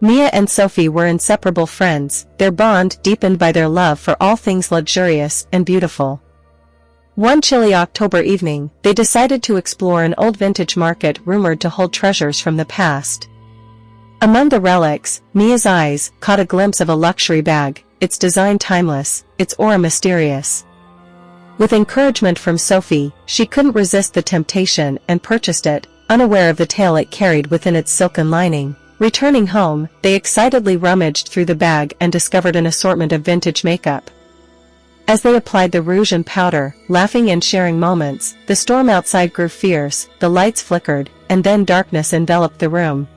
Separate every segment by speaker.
Speaker 1: Mia and Sophie were inseparable friends, their bond deepened by their love for all things luxurious and beautiful. One chilly October evening, they decided to explore an old vintage market rumored to hold treasures from the past. Among the relics, Mia's eyes caught a glimpse of a luxury bag, its design timeless, its aura mysterious. With encouragement from Sophie, she couldn't resist the temptation and purchased it, unaware of the tale it carried within its silken lining. Returning home, they excitedly rummaged through the bag and discovered an assortment of vintage makeup. As they applied the rouge and powder, laughing and sharing moments, the storm outside grew fierce, the lights flickered, and then darkness enveloped the room.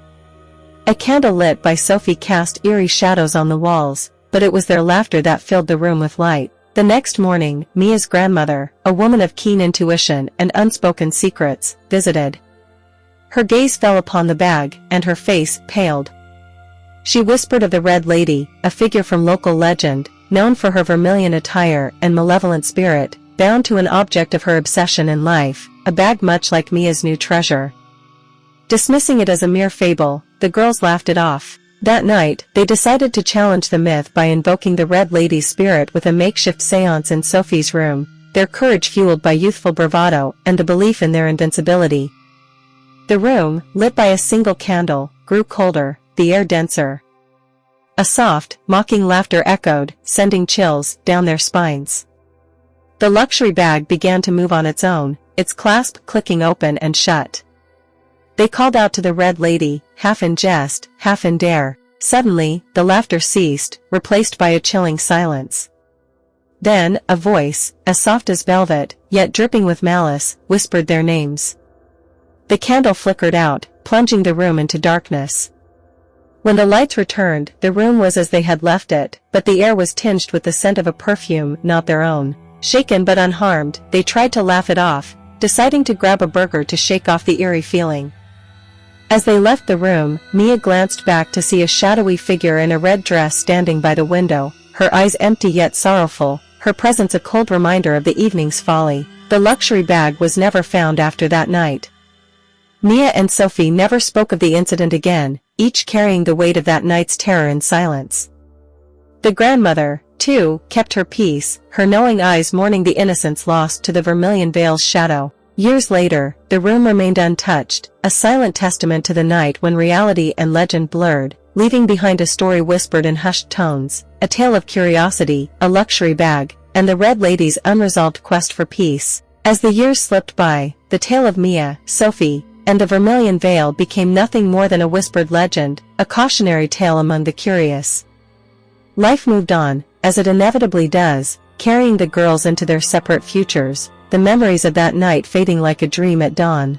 Speaker 1: A candle lit by Sophie cast eerie shadows on the walls, but it was their laughter that filled the room with light. The next morning, Mia's grandmother, a woman of keen intuition and unspoken secrets, visited. Her gaze fell upon the bag, and her face paled. She whispered of the Red Lady, a figure from local legend, known for her vermilion attire and malevolent spirit, bound to an object of her obsession in life, a bag much like Mia's new treasure. Dismissing it as a mere fable, the girls laughed it off. That night, they decided to challenge the myth by invoking the Red Lady's spirit with a makeshift seance in Sophie's room, their courage fueled by youthful bravado and the belief in their invincibility. The room, lit by a single candle, grew colder, the air denser. A soft, mocking laughter echoed, sending chills down their spines. The luxury bag began to move on its own, its clasp clicking open and shut. They called out to the Red Lady, half in jest, half in dare. Suddenly, the laughter ceased, replaced by a chilling silence. Then, a voice, as soft as velvet, yet dripping with malice, whispered their names. The candle flickered out, plunging the room into darkness. When the lights returned, the room was as they had left it, but the air was tinged with the scent of a perfume not their own. Shaken but unharmed, they tried to laugh it off, deciding to grab a burger to shake off the eerie feeling. As they left the room, Mia glanced back to see a shadowy figure in a red dress standing by the window, her eyes empty yet sorrowful, her presence a cold reminder of the evening's folly. The luxury bag was never found after that night. Mia and Sophie never spoke of the incident again, each carrying the weight of that night's terror in silence. The grandmother, too, kept her peace, her knowing eyes mourning the innocence lost to the Vermilion Veil's shadow. Years later, the room remained untouched, a silent testament to the night when reality and legend blurred, leaving behind a story whispered in hushed tones, a tale of curiosity, a luxury bag, and the Red Lady's unresolved quest for peace. As the years slipped by, the tale of Mia, Sophie, and the Vermilion Veil became nothing more than a whispered legend, a cautionary tale among the curious. Life moved on, as it inevitably does, carrying the girls into their separate futures, the memories of that night fading like a dream at dawn.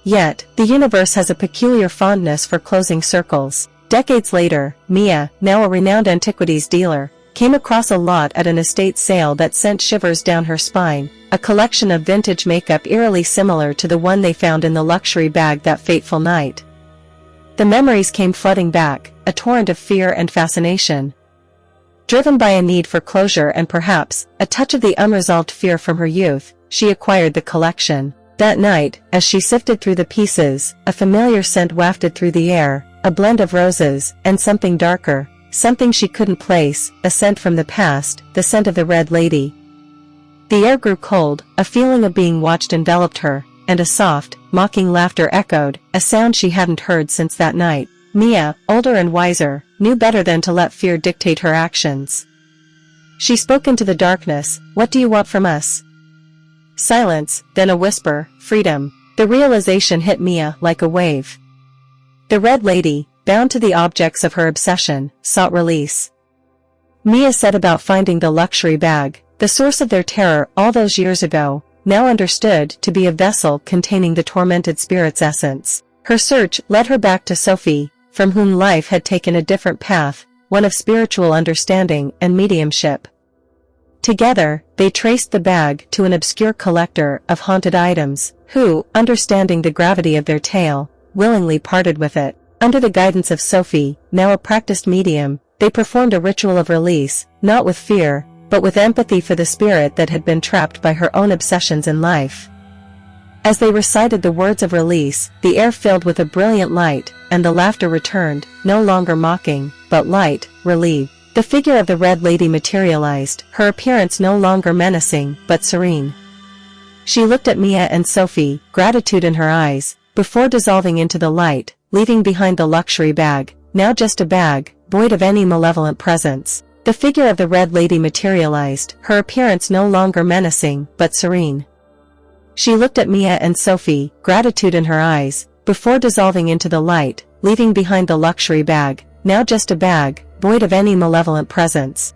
Speaker 1: Yet, the universe has a peculiar fondness for closing circles. Decades later, Mia, now a renowned antiquities dealer, came across a lot at an estate sale that sent shivers down her spine, a collection of vintage makeup eerily similar to the one they found in the luxury bag that fateful night. The memories came flooding back, a torrent of fear and fascination. Driven by a need for closure and perhaps a touch of the unresolved fear from her youth, she acquired the collection. That night, as she sifted through the pieces, a familiar scent wafted through the air, a blend of roses and something darker, something she couldn't place, a scent from the past, the scent of the Red Lady. The air grew cold, a feeling of being watched enveloped her, and a soft, mocking laughter echoed, a sound she hadn't heard since that night. Mia, older and wiser, knew better than to let fear dictate her actions. She spoke into the darkness, "What do you want from us?" Silence, then a whisper, "Freedom." The realization hit Mia like a wave. The Red Lady, bound to the objects of her obsession, sought release. Mia set about finding the luxury bag, the source of their terror all those years ago, now understood to be a vessel containing the tormented spirit's essence. Her search led her back to Sophie, from whom life had taken a different path, one of spiritual understanding and mediumship. Together, they traced the bag to an obscure collector of haunted items, who, understanding the gravity of their tale, willingly parted with it. Under the guidance of Sophie, now a practiced medium, they performed a ritual of release, not with fear, but with empathy for the spirit that had been trapped by her own obsessions in life. As they recited the words of release, the air filled with a brilliant light, and the laughter returned, no longer mocking, but light, relieved. The figure of the Red Lady materialized, her appearance no longer menacing, but serene. She looked at Mia and Sophie, gratitude in her eyes, before dissolving into the light, leaving behind the luxury bag, now just a bag, void of any malevolent presence. The figure of the Red Lady materialized, her appearance no longer menacing, but serene. She looked at Mia and Sophie, gratitude in her eyes, before dissolving into the light, leaving behind the luxury bag, now just a bag, void of any malevolent presence.